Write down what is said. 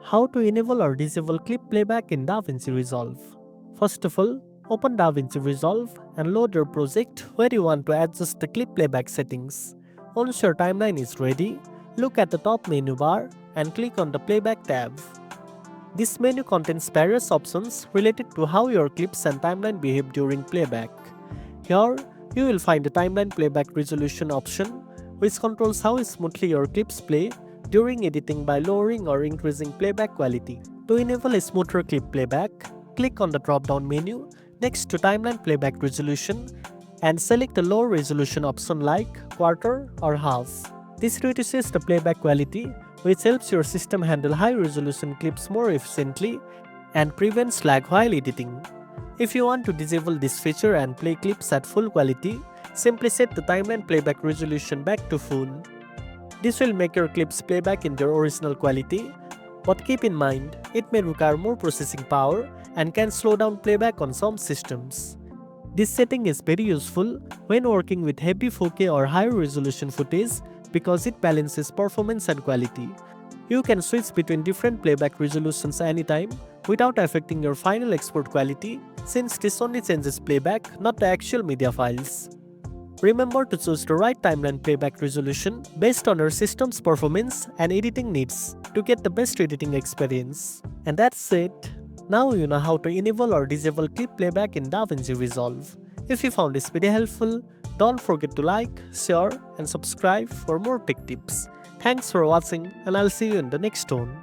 How to enable or disable clip playback in DaVinci Resolve. First of all, open DaVinci Resolve and load your project where you want to adjust the clip playback settings. Once your timeline is ready, look at the top menu bar and click on the Playback tab. This menu contains various options related to how your clips and timeline behave during playback. Here, you will find the timeline playback resolution option, which controls how smoothly your clips play during editing by lowering or increasing playback quality. To enable a smoother clip playback, click on the drop-down menu next to timeline playback resolution and select a low resolution option like quarter or half. This reduces the playback quality, which helps your system handle high-resolution clips more efficiently and prevents lag while editing. If you want to disable this feature and play clips at full quality, simply set the timeline playback resolution back to full. This will make your clips play back in their original quality, but keep in mind, it may require more processing power and can slow down playback on some systems. This setting is very useful when working with heavy 4K or higher resolution footage because it balances performance and quality. You can switch between different playback resolutions anytime without affecting your final export quality, since this only changes playback, not the actual media files. Remember to choose the right timeline playback resolution based on your system's performance and editing needs to get the best editing experience. And that's it. Now you know how to enable or disable clip playback in DaVinci Resolve. If you found this video helpful, don't forget to like, share, and subscribe for more tech tips. Thanks for watching, and I'll see you in the next one.